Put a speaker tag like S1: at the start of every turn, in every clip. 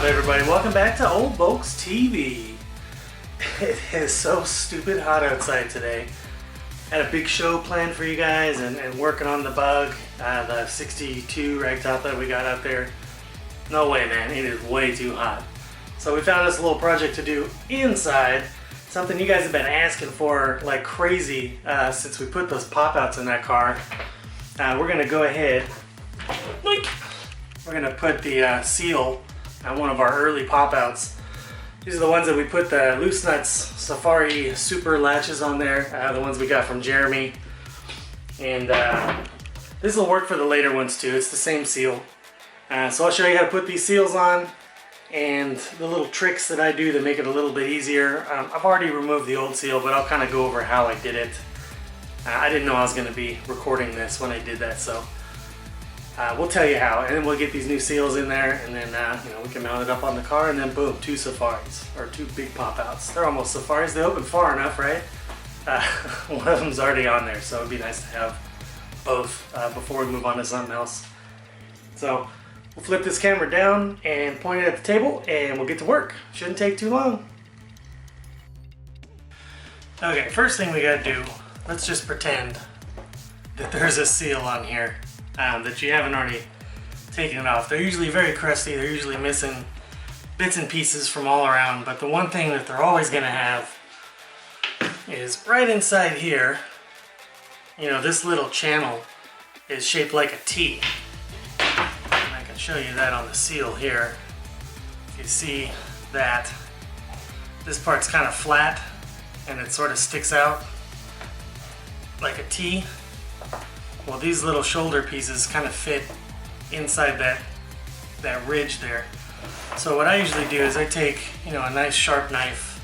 S1: everybody? Welcome back to Old Volks TV. It is so stupid hot outside today. Had a big show planned for you guys and working on the bug, the 62 ragtop that we got out there. No way, man, it is way too hot. So we found this little project to do inside, something you guys have been asking for like crazy since we put those pop-outs in that car. We're gonna go ahead, we're gonna put the seal on one of our early pop-outs. These are the ones that we put the Loose Nuts Safari Super latches on there, the ones we got from Jeremy. And this will work for the later ones too. It's the same seal. So I'll show you how to put these seals on and the little tricks that I do to make it a little bit easier. I've already removed the old seal, but I'll kind of go over how I did it. I didn't know I was going to be recording this when I did that, so we'll tell you how, and then we'll get these new seals in there, and then we can mount it up on the car, and then boom, two Safaris, or two big pop-outs. They're almost Safaris. They open far enough, right? One of them's already on there, so it'd be nice to have both before we move on to something else. So we'll flip this camera down and point it at the table, and we'll get to work. Shouldn't take too long. Okay, first thing we gotta do, let's just pretend that there's a seal on here that you haven't already taken it off. They're usually very crusty. They're usually missing bits and pieces from all around, but the one thing that they're always gonna have is right inside here, this little channel is shaped like a T. And I can show you that on the seal here. If you see that, this part's kind of flat and it sort of sticks out like a T. Well, these little shoulder pieces kind of fit inside that ridge there. So what I usually do is I take, a nice sharp knife,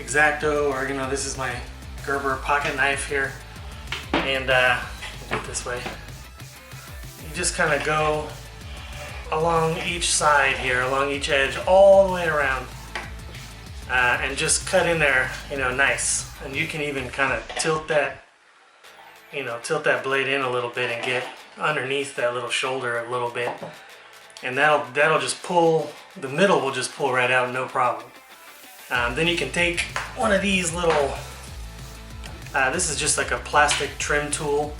S1: X-Acto, or this is my Gerber pocket knife here, and do it this way. You just kind of go along each side here, along each edge, all the way around, and just cut in there, nice. And you can even kind of tilt that blade in a little bit and get underneath that little shoulder a little bit, and that'll just pull, the middle will just pull right out, no problem. Then you can take one of these little, this is just like a plastic trim tool.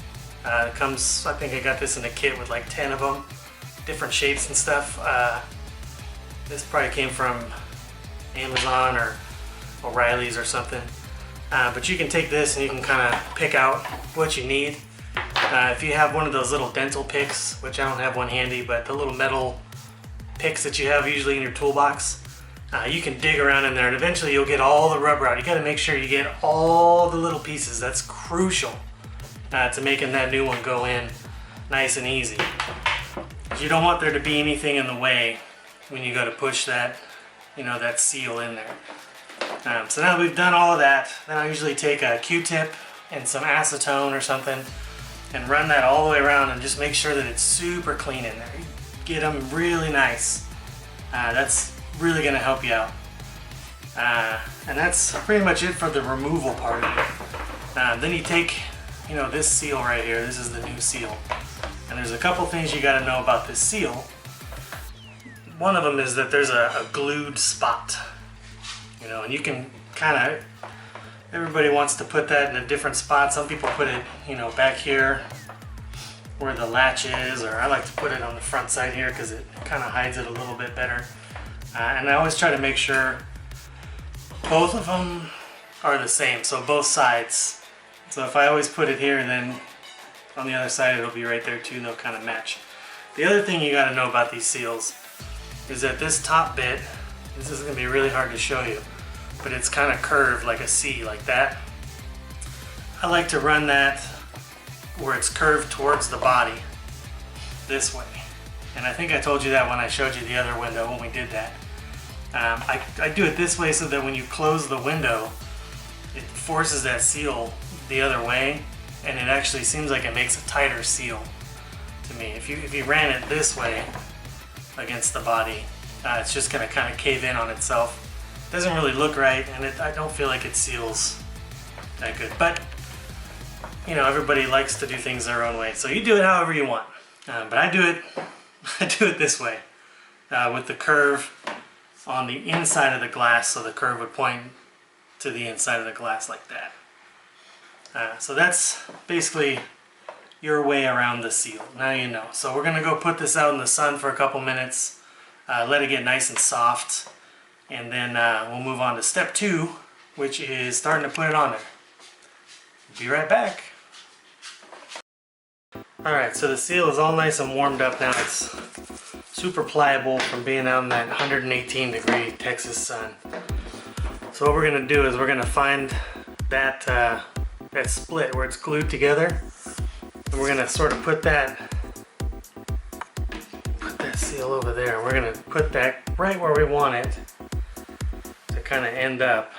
S1: It comes, I think I got this in a kit with like 10 of them, different shapes and stuff. This probably came from Amazon or O'Reilly's or something. But you can take this and you can kind of pick out what you need. If you have one of those little dental picks, which I don't have one handy, but the little metal picks that you have usually in your toolbox, you can dig around in there and eventually you'll get all the rubber out. You got to make sure you get all the little pieces. That's crucial to making that new one go in nice and easy. You don't want there to be anything in the way when you go to push that, that seal in there. So now that we've done all of that, then I usually take a Q-tip and some acetone or something and run that all the way around and just make sure that it's super clean in there. Get them really nice. That's really going to help you out. And that's pretty much it for the removal part of it. Then you take, this seal right here. This is the new seal. And there's a couple things you got to know about this seal. One of them is that there's a glued spot. And you can kind of, everybody wants to put that in a different spot. Some people put it, back here where the latch is, or I like to put it on the front side here because it kind of hides it a little bit better. And I always try to make sure both of them are the same, so both sides. So if I always put it here, then on the other side it'll be right there too, and they'll kind of match. The other thing you got to know about these seals is that this top bit, this is going to be really hard to show you, but it's kind of curved like a C, like that. I like to run that where it's curved towards the body, this way. And I think I told you that when I showed you the other window when we did that. I do it this way so that when you close the window, it forces that seal the other way, and it actually seems like it makes a tighter seal to me. If you ran it this way against the body, it's just going to kind of cave in on itself. It doesn't really look right, and I don't feel like it seals that good. But, everybody likes to do things their own way. So you do it however you want. But I do it this way, with the curve on the inside of the glass, so the curve would point to the inside of the glass like that. So that's basically your way around the seal. Now you know. So we're gonna go put this out in the sun for a couple minutes, let it get nice and soft, and then we'll move on to step 2, which is starting to put it on there. Be right back. Alright, so the seal is all nice and warmed up now. It's super pliable from being out in that 118 degree Texas sun. So what we're going to do is we're going to find that, that split where it's glued together. And we're going to sort of put that seal over there. We're going to put that right where we want it to kind of end up.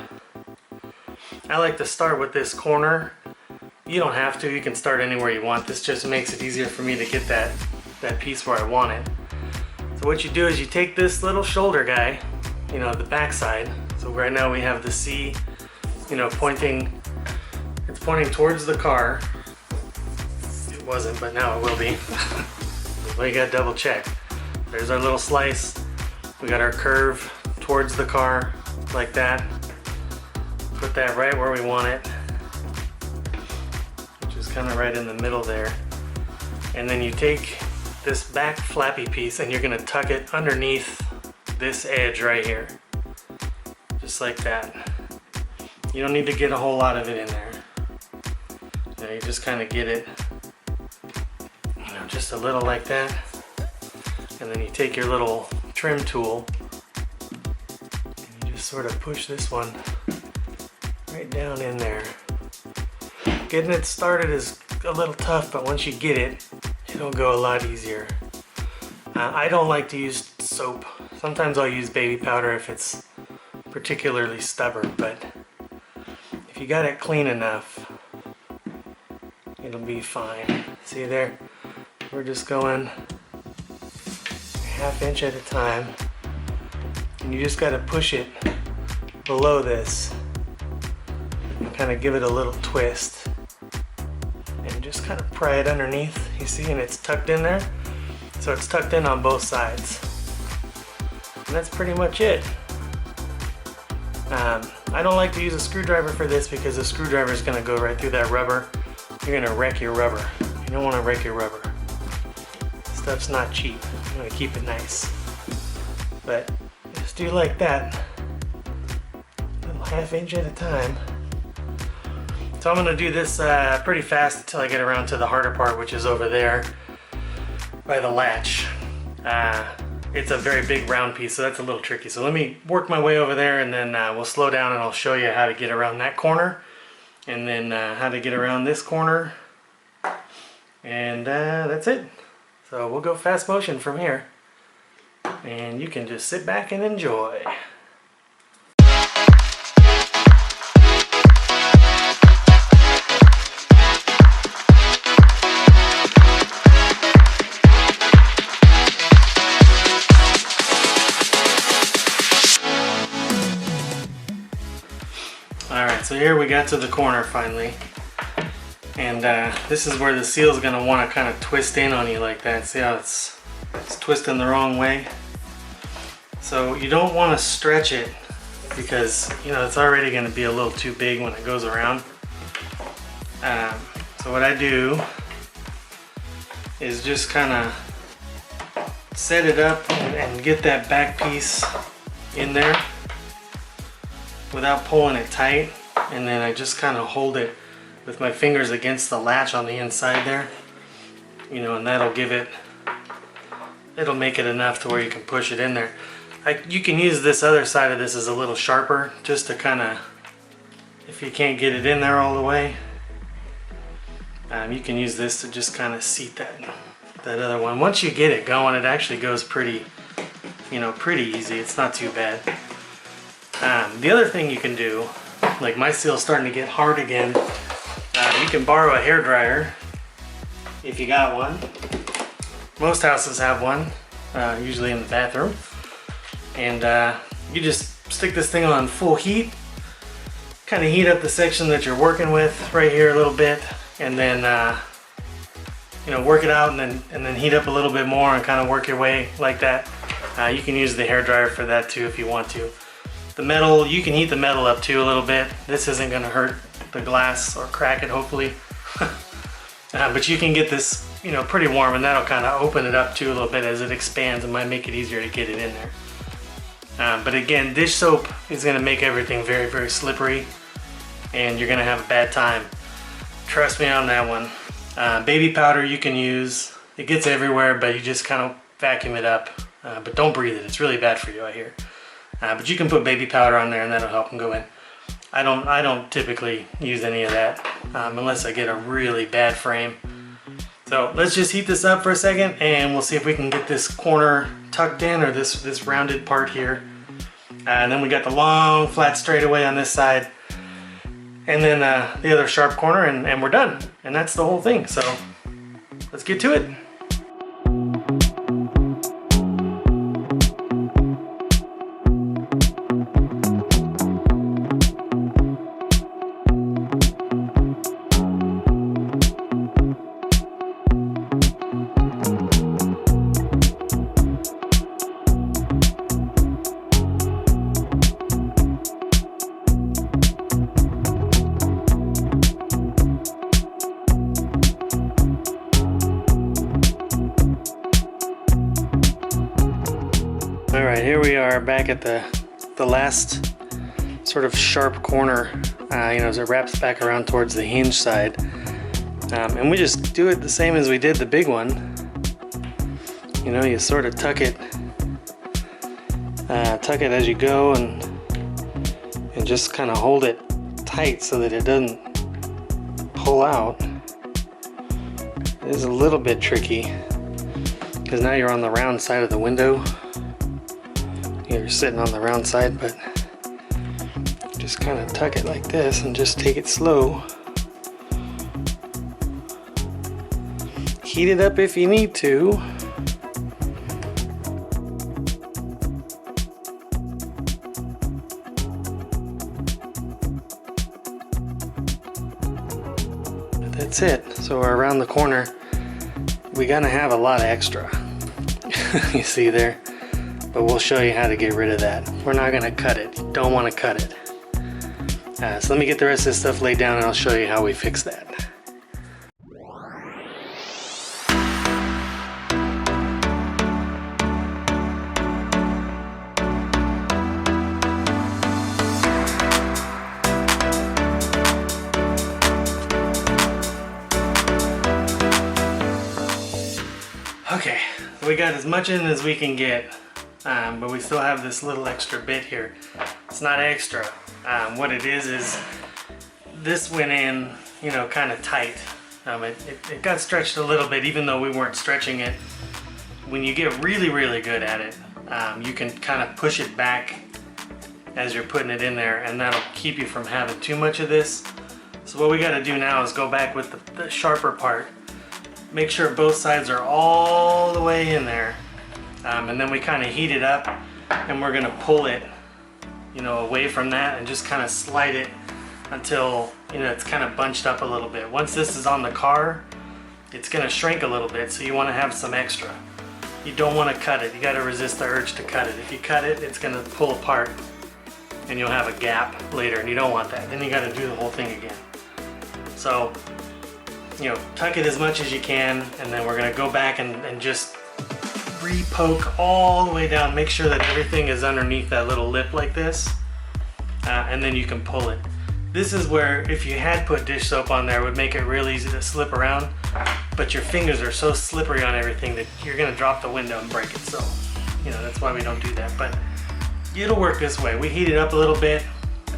S1: I like to start with this corner. You don't have to, you can start anywhere you want. This just makes it easier for me to get that piece where I want it. So what you do is you take this little shoulder guy, you know, the back side. So right now we have the C, you know, pointing, it's pointing towards the car. It wasn't, but now it will be. Well, you gotta double check. There's our little slice. We got our curve towards the car, like that. Put that right where we want it. Kind of right in the middle there, and then you take this back flappy piece and you're going to tuck it underneath this edge right here, just like that. You don't need to get a whole lot of it in there. You know, you just kind of get it, you know, just a little like that, and then you take your little trim tool and you just sort of push this one right down in there. Getting it started is a little tough, but once you get it, it'll go a lot easier. I don't like to use soap. Sometimes I'll use baby powder if it's particularly stubborn, but if you got it clean enough, it'll be fine. See there? We're just going ½ inch at a time, and you just got to push it below this and kind of give it a little twist. Just kind of pry it underneath, you see, and it's tucked in there. So it's tucked in on both sides. And that's pretty much it. I don't like to use a screwdriver for this because the screwdriver is going to go right through that rubber. You're going to wreck your rubber. You don't want to wreck your rubber. Stuff's not cheap. You want to keep it nice. But just do like that. A little ½ inch at a time. So I'm going to do this pretty fast until I get around to the harder part, which is over there by the latch. It's a very big round piece, so that's a little tricky. So let me work my way over there, and then we'll slow down and I'll show you how to get around that corner, and then how to get around this corner, and that's it. So we'll go fast motion from here, and you can just sit back and enjoy. Alright, so here we got to the corner finally, and this is where the seal is going to want to kind of twist in on you like that. See how it's twisting the wrong way? So you don't want to stretch it because, you know, it's already going to be a little too big when it goes around. So what I do is just kind of set it up and get that back piece in there without pulling it tight, and then I just kind of hold it with my fingers against the latch on the inside there, you know, and that'll give it, it'll make it enough to where you can push it in there. You can use this other side of this as a little sharper, just to kind of, if you can't get it in there all the way, you can use this to just kind of seat that other one. Once you get it going, it actually goes pretty, you know, pretty easy. It's not too bad. The other thing you can do, like my seal's starting to get hard again, you can borrow a hairdryer if you got one. Most houses have one, usually in the bathroom. And you just stick this thing on full heat, kind of heat up the section that you're working with right here a little bit, and then you know, work it out, and then heat up a little bit more and kind of work your way like that. You can use the hairdryer for that too if you want to. The metal, you can heat the metal up too a little bit. This isn't going to hurt the glass or crack it, hopefully. But you can get this, you know, pretty warm, and that'll kind of open it up too a little bit as it expands. It might make it easier to get it in there. But again, dish soap is going to make everything very, very slippery, and you're going to have a bad time. Trust me on that one. Baby powder you can use. It gets everywhere, but you just kind of vacuum it up. But don't breathe it. It's really bad for you, I hear. But you can put baby powder on there, and that'll help them go in. I don't typically use any of that unless I get a really bad frame. So let's just heat this up for a second, and we'll see if we can get this corner tucked in, or this rounded part here. And then we got the long flat straightaway on this side, and then the other sharp corner, and we're done. And that's the whole thing. So let's get to it. Alright, here we are back at the last sort of sharp corner, you know, as it wraps back around towards the hinge side. And we just do it the same as we did the big one. You know, you sort of tuck it as you go, and just kind of hold it tight so that it doesn't pull out. It is a little bit tricky because now you're on the round side of the window. You're sitting on the round side, but just kind of tuck it like this and just take it slow. Heat it up if you need to. But that's it. So we're around the corner. We're gonna have a lot of extra. You see there? But we'll show you how to get rid of that. We're not gonna cut it. You don't wanna cut it. So let me get the rest of this stuff laid down, and I'll show you how we fix that. Okay, we got as much in as we can get. But we still have this little extra bit here. It's not extra. What it is this went in, you know, kind of tight. It got stretched a little bit, even though we weren't stretching it. When you get really, really good at it, you can kind of push it back as you're putting it in there, and that'll keep you from having too much of this. So what we got to do now is go back with the sharper part. Make sure both sides are all the way in there. And then we kind of heat it up, and we're gonna pull it, you know, away from that and just kind of slide it until, you know, it's kind of bunched up a little bit. Once this is on the car, it's gonna shrink a little bit, so you want to have some extra. You don't want to cut it. You got to resist the urge to cut it. If you cut it, it's gonna pull apart, and you'll have a gap later, and you don't want that. Then you got to do the whole thing again. So, you know, tuck it as much as you can, and then we're gonna go back and just re-poke all the way down. Make sure that everything is underneath that little lip like this, and then you can pull it. This is where, if you had put dish soap on there, it would make it real easy to slip around, but your fingers are so slippery on everything that you're gonna drop the window and break it. So, you know, that's why we don't do that. But it'll work this way. We heat it up a little bit.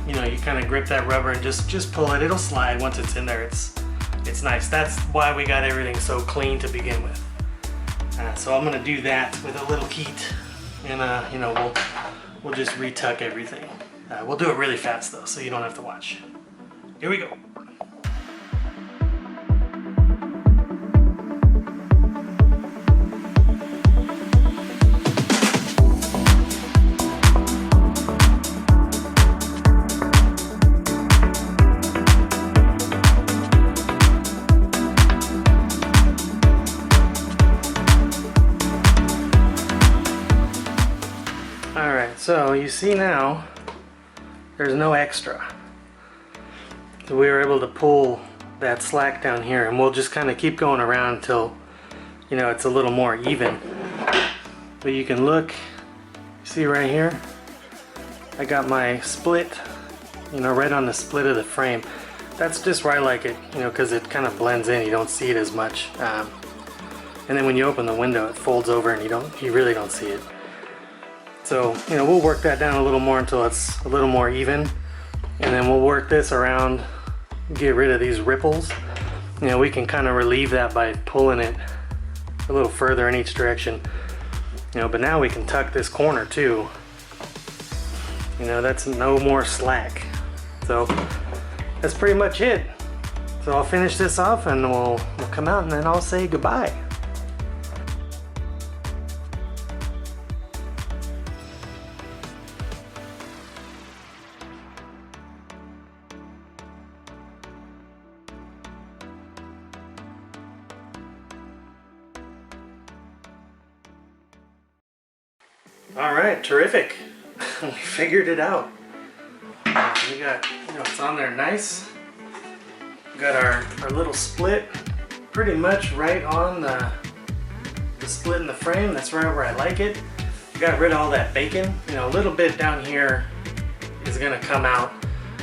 S1: You know, you kind of grip that rubber and just pull it. It'll slide once it's in there. It's nice. That's why we got everything so clean to begin with. So I'm gonna do that with a little heat, and you know, we'll just retuck everything. We'll do it really fast though, so you don't have to watch. Here we go. So you see now, there's no extra. So we were able to pull that slack down here, and we'll just kind of keep going around until, you know, it's a little more even. But you can look, see right here, I got my split, you know, right on the split of the frame. That's just where I like it, you know, because it kind of blends in, you don't see it as much. And then when you open the window, it folds over and you really don't see it. So, you know, we'll work that down a little more until it's a little more even. And then we'll work this around, get rid of these ripples. You know, we can kind of relieve that by pulling it a little further in each direction. You know, but now we can tuck this corner too. You know, that's no more slack. So that's pretty much it. So I'll finish this off and we'll come out and then I'll say goodbye. Alright, terrific. We figured it out. We got, you know, it's on there nice. We got our little split pretty much right on the split in the frame. That's right where I like it. We got rid of all that bacon. You know, a little bit down here is going to come out.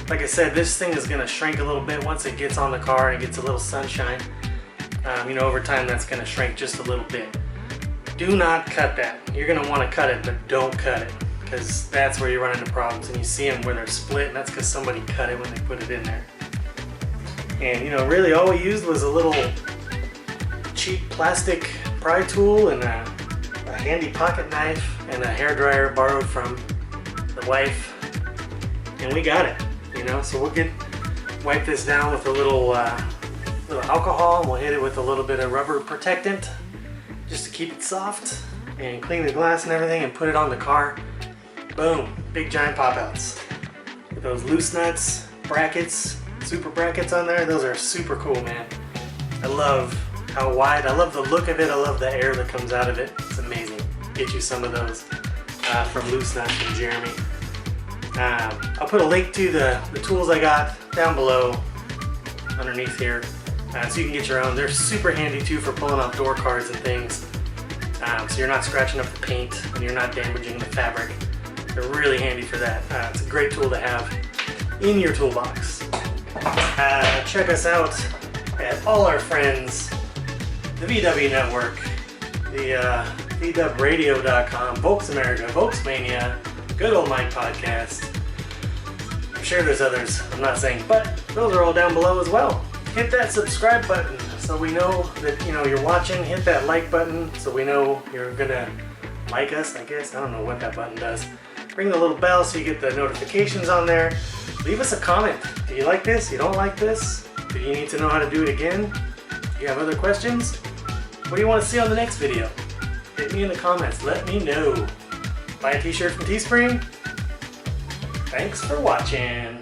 S1: Like I said, this thing is going to shrink a little bit once it gets on the car and gets a little sunshine. You know, over time that's going to shrink just a little bit. Do not cut that. You're going to want to cut it, but don't cut it, because that's where you run into problems. And you see them where they're split, and that's because somebody cut it when they put it in there. And you know, really all we used was a little cheap plastic pry tool and a handy pocket knife and a hairdryer borrowed from the wife, and we got it. You know, so we'll wipe this down with a little alcohol, and we'll hit it with a little bit of rubber protectant just to keep it soft, and clean the glass and everything and put it on the car. Boom, big giant pop outs. With those loose nuts, brackets, super brackets on there, those are super cool, man. I love how wide, I love the look of it, I love the air that comes out of it. It's amazing. Get you some of those from Loose Nuts from Jeremy. I'll put a link to the tools I got down below underneath here. So you can get your own. They're super handy too for pulling out door cards and things. So you're not scratching up the paint and you're not damaging the fabric. They're really handy for that. It's a great tool to have in your toolbox. Check us out at all our friends, the VW Network, the VWradio.com, Volks America, Volksmania, Good Old Mike Podcast. I'm sure there's others I'm not saying, but those are all down below as well. Hit that subscribe button so we know that, you know, you're watching. Hit that like button so we know you're gonna like us, I guess. I don't know what that button does. Ring the little bell so you get the notifications on there. Leave us a comment. Do you like this? You don't like this? Do you need to know how to do it again? Do you have other questions? What do you want to see on the next video? Hit me in the comments. Let me know. Buy a t-shirt from Teespring. Thanks for watching.